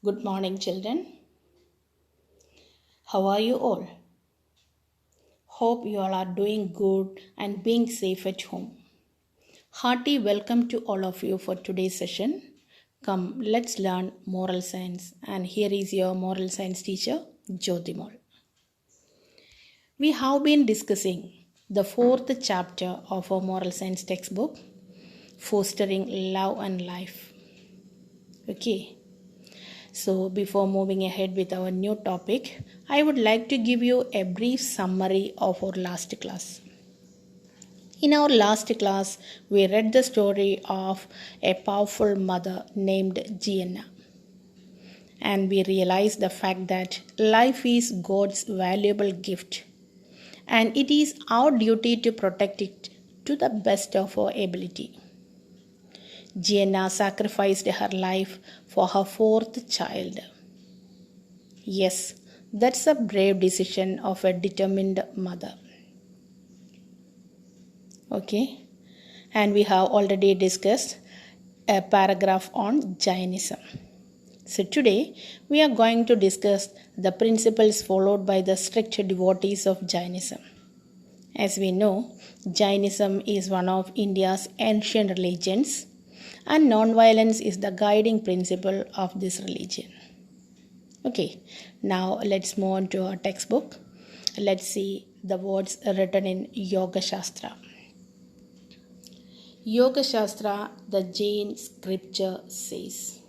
Good morning, children. How are you all? Hope you all are doing good and being safe at home. Hearty welcome to all of you for today's session. Come, let's learn moral science. And here is your moral science teacher, Jyotimal. We have been discussing the fourth chapter of our moral science textbook, Fostering Love and Life. Okay. So, before moving ahead with our new topic, I would like to give you a brief summary of our last class. In our last class, we read the story of a powerful mother named Gianna. And we realized the fact that life is God's valuable gift. And it is our duty to protect it to the best of our ability. Gianna sacrificed her life for her fourth child. Yes, that's a brave decision of a determined mother. Okay, and we have already discussed a paragraph on Jainism. So today we are going to discuss the principles followed by the strict devotees of Jainism. As we know, Jainism is one of India's ancient religions, and non-violence is the guiding principle of this religion. Okay, now let's move on to our textbook. Let's see the words written in Yoga Shastra. Yoga Shastra, the Jain scripture says.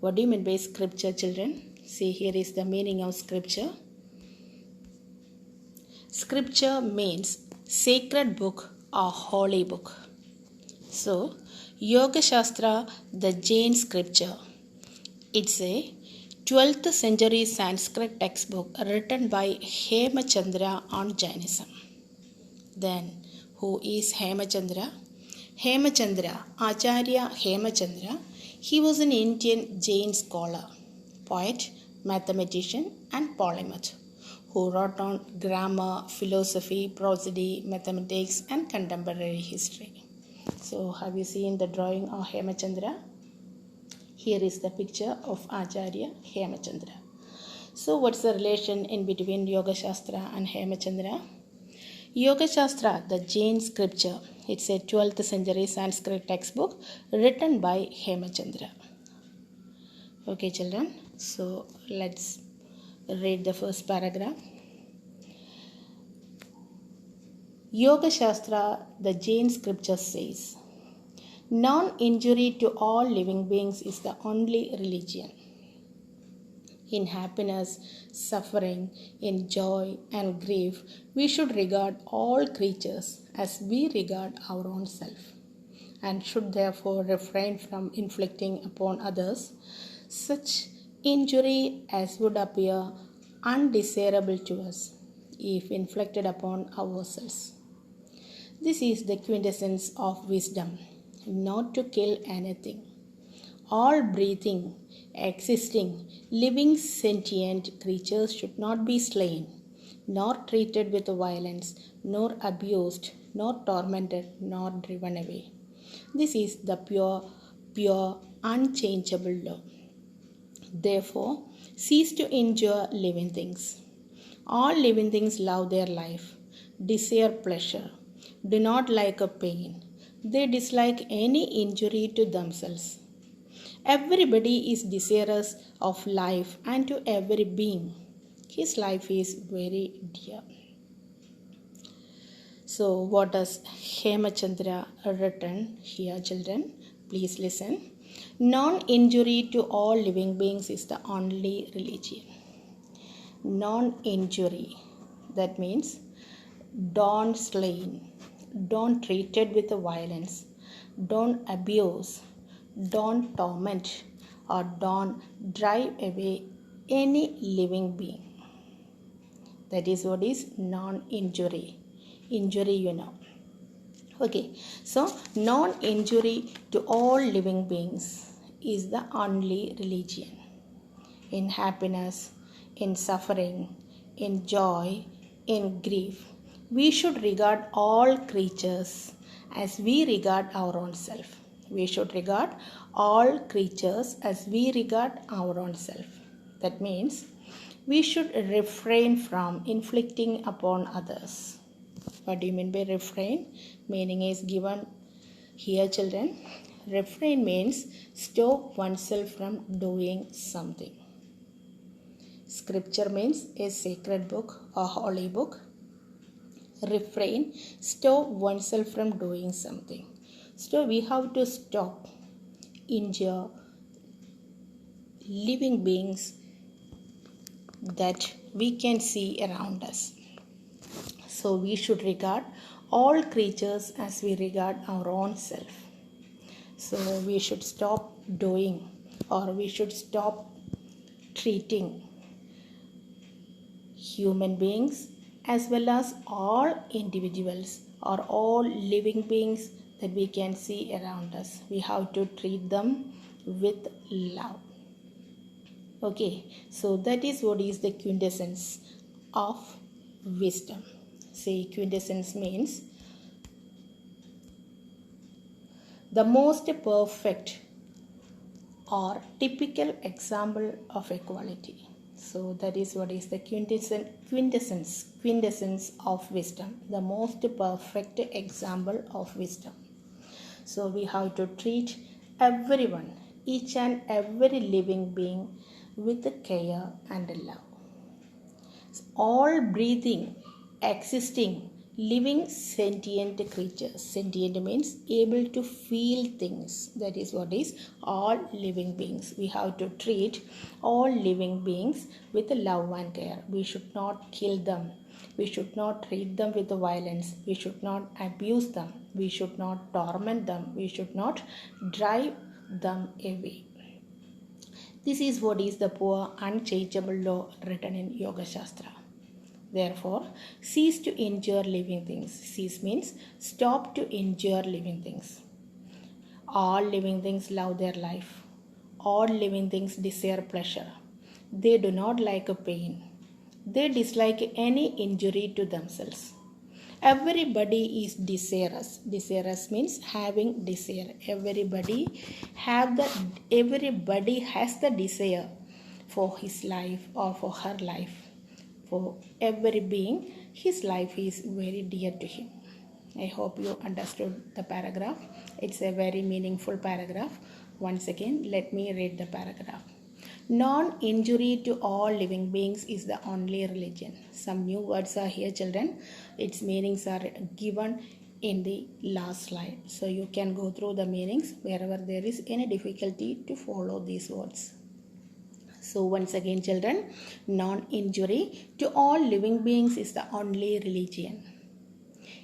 What do you mean by scripture, children? See, here is the meaning of scripture. Scripture means sacred book or holy book. So, Yoga Shastra, the Jain scripture, it's a 12th century Sanskrit textbook written by Hemachandra on Jainism. Then, who is Hemachandra? Hemachandra, Acharya Hemachandra, he was an Indian Jain scholar, poet, mathematician and polymath who wrote on grammar, philosophy, prosody, mathematics and contemporary history. So, have you seen the drawing of Hemachandra? Here is the picture of Acharya Hemachandra. So, what's the relation in between Yoga Shastra and Hemachandra? Yoga Shastra, the Jain scripture, it's a 12th century Sanskrit textbook written by Hemachandra. Okay, children, so let's read the first paragraph. Yoga Shastra, the Jain scripture says, non-injury to all living beings is the only religion. In happiness, suffering, in joy and grief, we should regard all creatures as we regard our own self, and should therefore refrain from inflicting upon others such injury as would appear undesirable to us if inflicted upon ourselves. This is the quintessence of wisdom, not to kill anything. All breathing, existing, living sentient creatures should not be slain, nor treated with violence, nor abused, nor tormented, nor driven away. This is the pure, unchangeable law. Therefore, cease to injure living things. All living things love their life, desire pleasure, do not like a pain. They dislike any injury to themselves. Everybody is desirous of life, and to every being, his life is very dear. So, what does Hemachandra written here, children? Please listen. Non-injury to all living beings is the only religion. Non-injury, that means don't slain, don't treated with violence, don't abuse, don't torment, or don't drive away any living being. That is what is non-injury. Injury, you know. Okay, so non-injury to all living beings is the only religion. In happiness, in suffering, in joy, in grief, we should regard all creatures as we regard our own self. We should regard all creatures as we regard our own self. That means we should refrain from inflicting upon others. What do you mean by refrain? Meaning is given here, children. Refrain means stop oneself from doing something. Scripture means a sacred book, a holy book. Refrain, stop oneself from doing something. So we have to stop, injure living beings that we can see around us. So we should regard all creatures as we regard our own self. So we should stop doing, or we should stop treating human beings as well as all individuals or all living beings that we can see around us. We have to treat them with love. Okay, so that is what is the quintessence of wisdom. Say quintessence means the most perfect or typical example of equality. So that is what is the quintessence of wisdom, the most perfect example of wisdom. So we have to treat everyone, each and every living being with care and love. All breathing, existing, living sentient creatures. Sentient means able to feel things. That is what is all living beings. We have to treat all living beings with love and care. We should not kill them. We should not treat them with violence. We should not abuse them. We should not torment them. We should not drive them away. This is what is the poor unchangeable law written in Yoga Shastra. Therefore, cease to injure living things. Cease means stop to injure living things. All living things love their life. All living things desire pleasure. They do not like a pain. They dislike any injury to themselves. Everybody is desirous. Desirous means having desire. Everybody has the desire for his life or for her life. For every being, his life is very dear to him. I hope you understood the paragraph. It's a very meaningful paragraph. Once again, let me read the paragraph. Non-injury to all living beings is the only religion. Some new words are here, children. Its meanings are given in the last slide. So you can go through the meanings wherever there is any difficulty to follow these words. So once again, children, non-injury to all living beings is the only religion.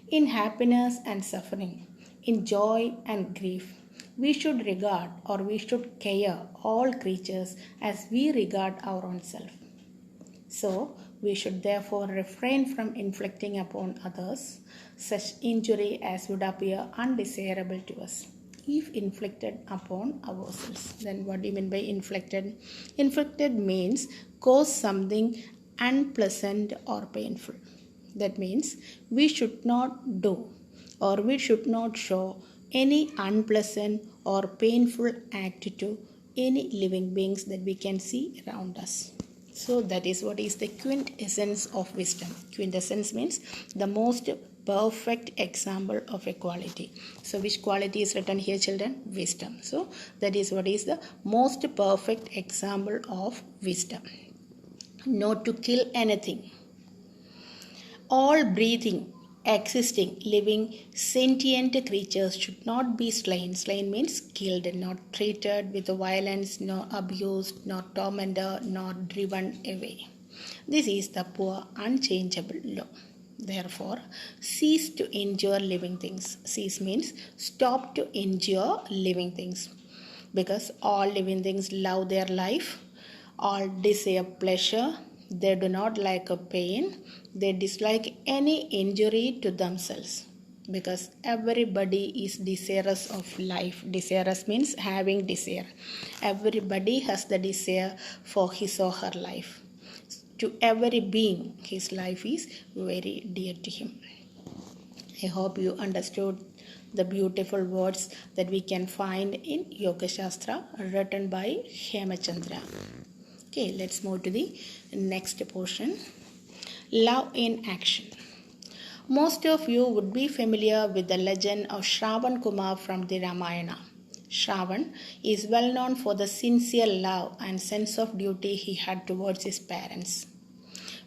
In happiness and suffering, in joy and grief, we should regard or we should care all creatures as we regard our own self. So we should therefore refrain from inflicting upon others such injury as would appear undesirable to us if inflicted upon ourselves. Then what do you mean by inflicted? Inflicted means cause something unpleasant or painful. That means we should not do or we should not show any unpleasant or painful act to any living beings that we can see around us. So that is what is the quintessence of wisdom. Quintessence means the most perfect example of equality. So which quality is written here, children? Wisdom. So that is what is the most perfect example of wisdom. Not to kill anything. All breathing, existing, living, sentient creatures should not be slain. Slain means killed, not treated with violence, nor abused, nor tormented, nor driven away. This is the poor, unchangeable law. Therefore, cease to injure living things. Cease means stop to injure living things. Because all living things love their life, all desire pleasure, they do not like a pain, they dislike any injury to themselves. Because everybody is desirous of life. Desirous means having desire. Everybody has the desire for his or her life. To every being, his life is very dear to him. I hope you understood the beautiful words that we can find in Yoga Shastra written by Hemachandra. Okay, let's move to the next portion. Love in action. Most of you would be familiar with the legend of Shravan Kumar from the Ramayana. Shravan is well known for the sincere love and sense of duty he had towards his parents.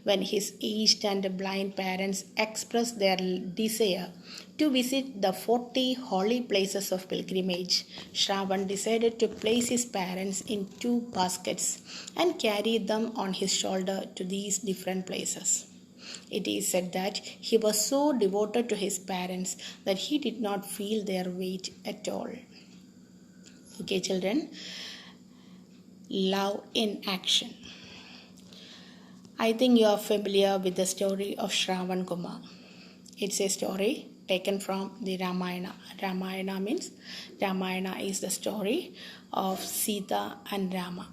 When his aged and blind parents expressed their desire to visit the 40 holy places of pilgrimage, Shravan decided to place his parents in 2 baskets and carry them on his shoulder to these different places. It is said that he was so devoted to his parents that he did not feel their weight at all. Okay, children, love in action. I think you are familiar with the story of Shravan Kumar. It's a story taken from the Ramayana. Ramayana is the story of Sita and Rama.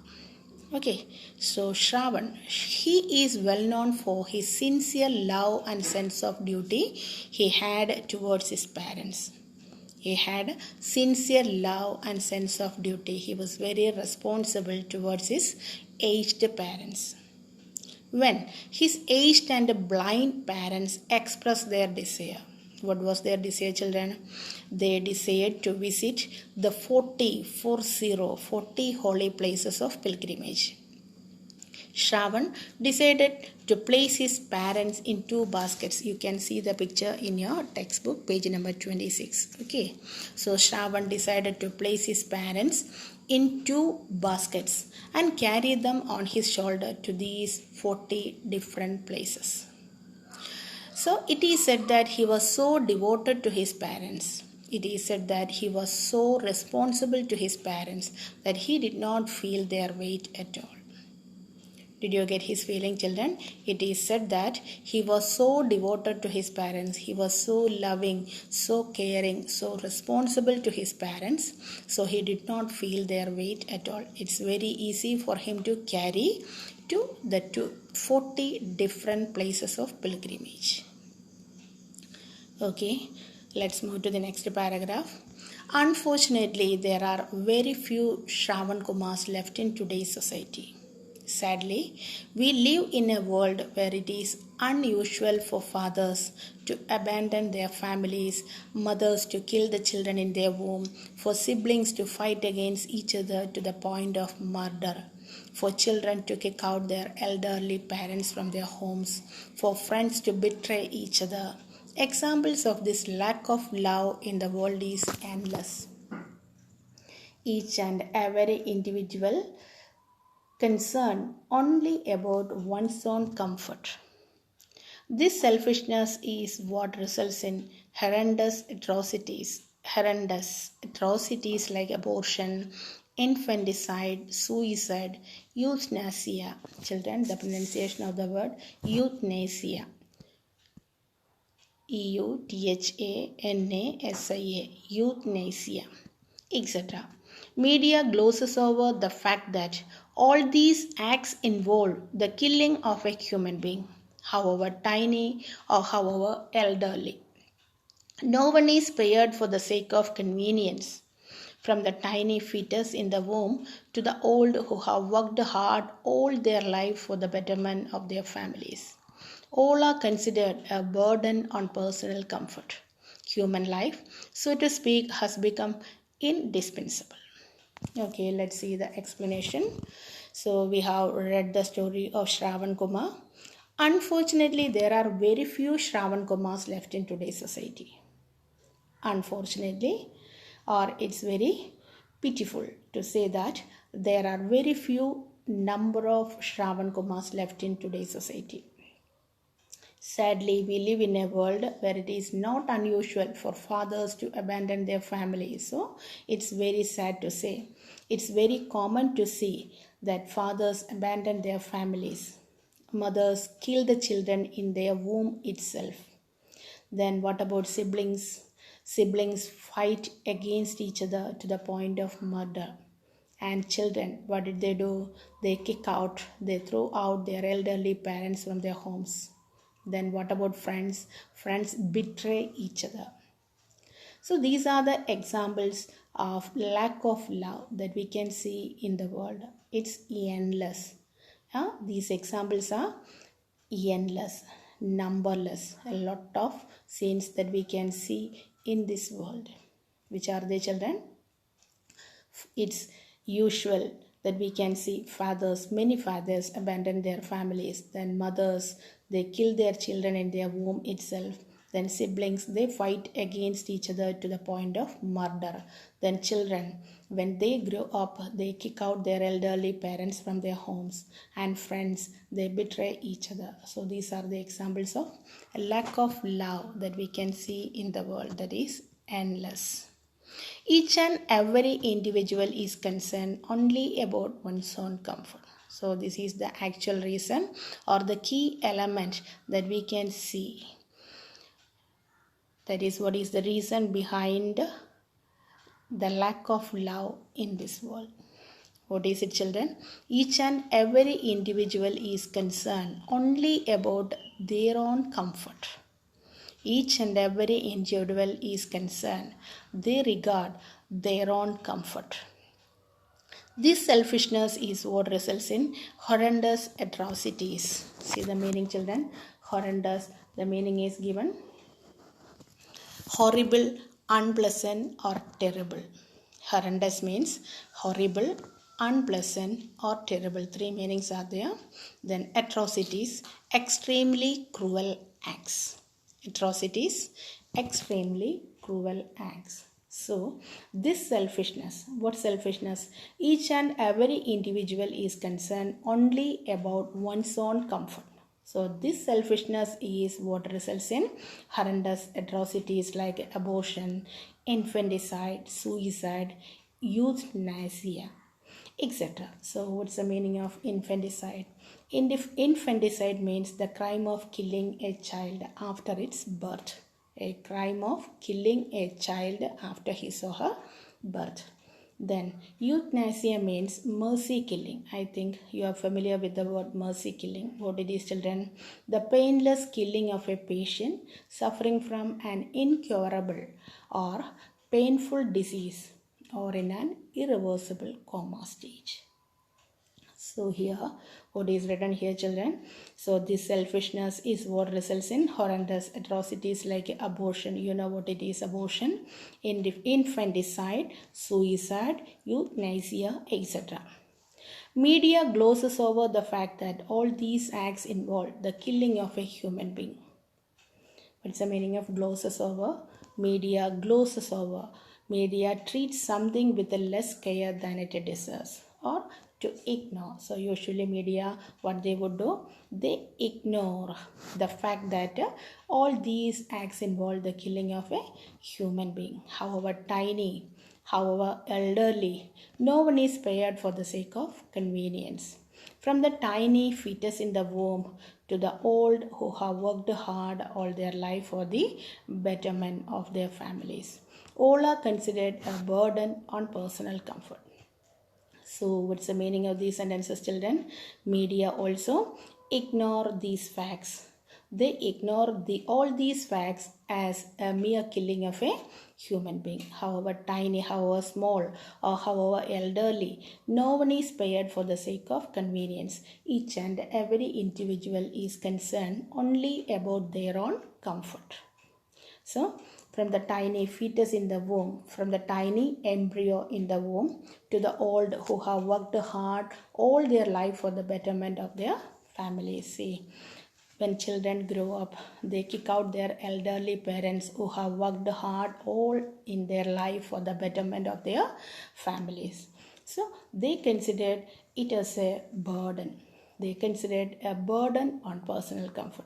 Okay, so Shravan, he is well known for his sincere love and sense of duty he had towards his parents. He had sincere love and sense of duty. He was very responsible towards his aged parents. When his aged and blind parents expressed their desire, what was their desire, children? They desired to visit the 40 holy places of pilgrimage. Shravan decided to place his parents in 2 baskets. You can see the picture in your textbook, page number 26. Okay, so Shravan decided to place his parents in 2 baskets and carry them on his shoulder to these 40 different places. So it is said that he was so devoted to his parents. It is said that he was so responsible to his parents that he did not feel their weight at all. Did you get his feeling, children? It is said that he was so devoted to his parents. He was so loving, so caring, so responsible to his parents. So he did not feel their weight at all. It's very easy for him to carry to the 40 different places of pilgrimage. Okay, let's move to the next paragraph. Unfortunately, there are very few Shravan Kumars left in today's society. Sadly, we live in a world where it is unusual for fathers to abandon their families, mothers to kill the children in their womb, for siblings to fight against each other to the point of murder, for children to kick out their elderly parents from their homes, for friends to betray each other. Examples of this lack of love in the world is endless. Each and every individual concerned only about one's own comfort. This selfishness is what results in horrendous atrocities like abortion, infanticide, suicide, euthanasia. Children, the pronunciation of the word euthanasia. EUTHANASIA, euthanasia, etc. Media glosses over the fact that all these acts involve the killing of a human being, however tiny or however elderly. No one is spared for the sake of convenience, from the tiny fetus in the womb to the old who have worked hard all their life for the betterment of their families. All are considered a burden on personal comfort. Human life, so to speak, has become indispensable. Okay, let's see the explanation. So we have read the story of Shravan Kumar. Unfortunately, there are very few Shravan Kumars left in today's society. Unfortunately, or it's very pitiful to say that there are very few number of Shravan Kumars left in today's society. Sadly, we live in a world where it is not unusual for fathers to abandon their families. So, it's very sad to say. It's very common to see that fathers abandon their families. Mothers kill the children in their womb itself. Then what about siblings? Siblings fight against each other to the point of murder. And children, what did they do? They kick out, they throw out their elderly parents from their homes. Then what about friends? Friends betray each other. So these are the examples of lack of love that we can see in the world. It's endless. These examples are endless, numberless, a lot of scenes that we can see in this world. Which are they, children? It's usual that we can see fathers, many fathers abandon their families, then mothers, they kill their children in their womb itself, then siblings, they fight against each other to the point of murder, then children, when they grow up, they kick out their elderly parents from their homes, and friends, they betray each other. So these are the examples of a lack of love that we can see in the world, that is endless. Each and every individual is concerned only about one's own comfort. So this is the actual reason or the key element that we can see. That is what is the reason behind the lack of love in this world. What is it, children? Each and every individual is concerned only about their own comfort. Each and every individual is concerned. They regard their own comfort. This selfishness is what results in horrendous atrocities. See the meaning, children? Horrendous. The meaning is given. Horrible, unpleasant, or terrible. Horrendous means horrible, unpleasant, or terrible. Three meanings are there. Then atrocities, extremely cruel acts. Atrocities, extremely cruel acts. So, this selfishness, what selfishness? Each and every individual is concerned only about one's own comfort. So, this selfishness is what results in horrendous atrocities like abortion, infanticide, suicide, euthanasia, etc. So, what's the meaning of infanticide? Infanticide means the crime of killing a child after its birth. A crime of killing a child after his or her birth. Then euthanasia means mercy killing. I think you are familiar with the word mercy killing. What it is, children? The painless killing of a patient suffering from an incurable or painful disease or in an irreversible coma stage. So here, what is written here, children? So this selfishness is what results in horrendous atrocities like abortion. You know what it is, abortion, infanticide, suicide, euthanasia, etc. Media glosses over the fact that all these acts involve the killing of a human being. What's the meaning of glosses over? Media glosses over. Media treats something with a less care than it deserves or to ignore. So usually media, what they would do, they ignore the fact that all these acts involve the killing of a human being. However tiny, however elderly, no one is spared for the sake of convenience. From the tiny fetus in the womb to the old who have worked hard all their life for the betterment of their families, all are considered a burden on personal comfort. So what's the meaning of these sentences, children? Media also ignore these facts. They ignore all these facts as a mere killing of a human being. However tiny, however small, or however elderly, no one is spared for the sake of convenience. Each and every individual is concerned only about their own comfort. So, from the tiny fetus in the womb, from the tiny embryo in the womb to the old who have worked hard all their life for the betterment of their families. See, when children grow up, they kick out their elderly parents who have worked hard all in their life for the betterment of their families. So, they considered it as a burden. They considered a burden on personal comfort.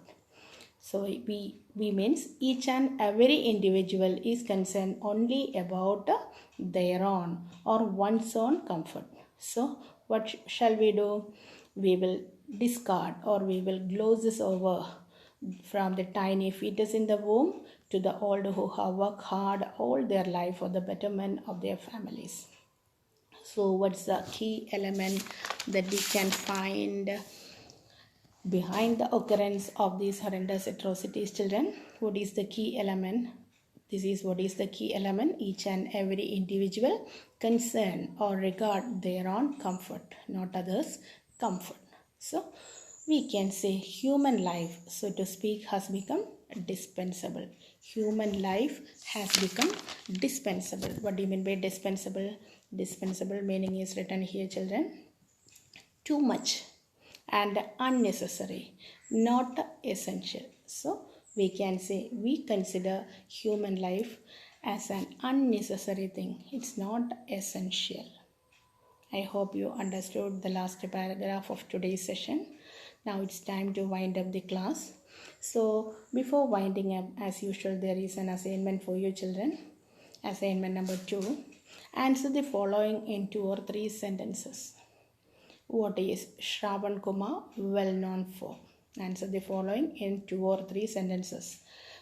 So we means each and every individual is concerned only about their own or one's own comfort. So what shall we do? We will discard or we will gloss this over from the tiny fetus in the womb to the old who have worked hard all their life for the betterment of their families. So what's the key element that we can find behind the occurrence of these horrendous atrocities, children? What is the key element? This is what is the key element. Each and every individual concern or regard their own comfort, not others' comfort. So we can say human life, so to speak, has become dispensable. Human life has become dispensable. What do you mean by dispensable? Dispensable meaning is written here, children. Too much and unnecessary, not essential. So we can say we consider human life as an unnecessary thing. It's not essential. I hope you understood the last paragraph of today's session. Now it's time to wind up the class. So before winding up, as usual, there is an assignment for you children. Assignment number 2. Answer the following in 2 or 3 sentences. What is Shravan Kumar well known for? Answer the following in 2 or 3 sentences.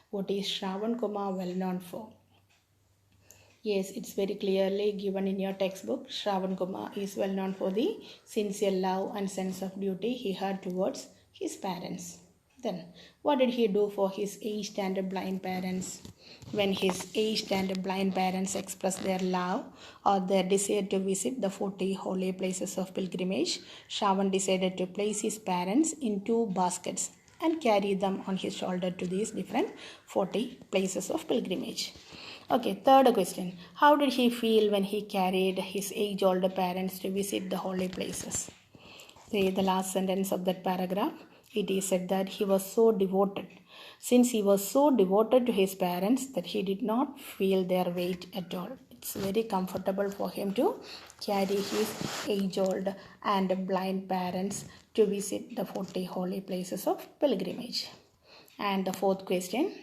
What is Shravan Kumar well known for? Yes, it's very clearly given in your textbook. Shravan Kumar is well known for the sincere love and sense of duty he had towards his parents. Then, what did he do for his aged and blind parents? When his aged and blind parents expressed their love or their desire to visit the 40 holy places of pilgrimage, Shravan decided to place his parents in 2 baskets and carry them on his shoulder to these different 40 places of pilgrimage. Okay, third question. How did he feel when he carried his age-old parents to visit the holy places? See the last sentence of that paragraph. It is said that he was so devoted. Since he was so devoted to his parents that he did not feel their weight at all. It's very comfortable for him to carry his age-old and blind parents to visit the 40 holy places of pilgrimage. And the fourth question.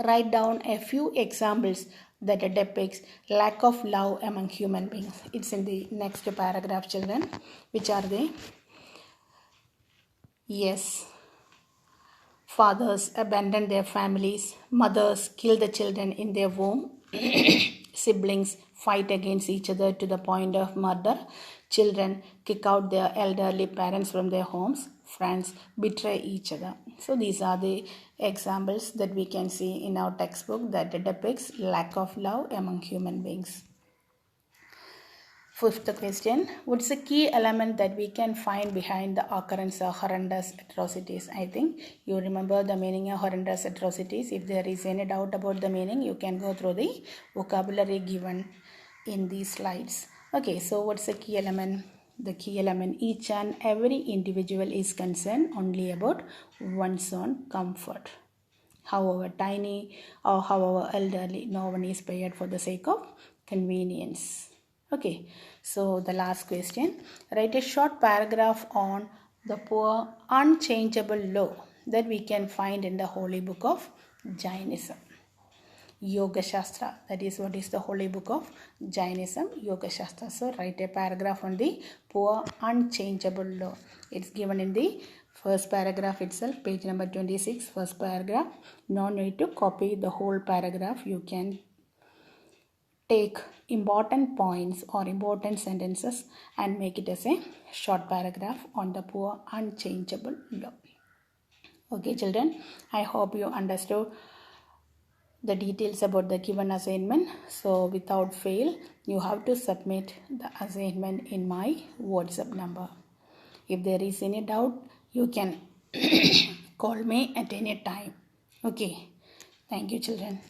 Write down a few examples that depicts lack of love among human beings. It's in the next paragraph, children. Which are they? Yes. Fathers abandon their families. Mothers kill the children in their womb. Siblings fight against each other to the point of murder. Children kick out their elderly parents from their homes. Friends betray each other. So these are the examples that we can see in our textbook that depicts lack of love among human beings. Fifth question. What's the key element that we can find behind the occurrence of horrendous atrocities? I think you remember the meaning of horrendous atrocities. If there is any doubt about the meaning, you can go through the vocabulary given in these slides. Okay, so what's the key element? The key element, each and every individual is concerned only about one's own comfort. However tiny or however elderly, no one is spared for the sake of convenience. Okay, so the last question. Write a short paragraph on the poor unchangeable law that we can find in the holy book of Jainism. Yoga Shastra, that is what is the holy book of Jainism, Yoga Shastra. So write a paragraph on the poor unchangeable law. It's given in the first paragraph itself, page number 26, first paragraph. No need to copy the whole paragraph. You can take important points or important sentences and make it as a short paragraph on the poor unchangeable law. Okay, children, I hope you understood the details about the given assignment. So without fail, you have to submit the assignment in my WhatsApp number. If there is any doubt, you can call me at any time. Okay, thank you, children.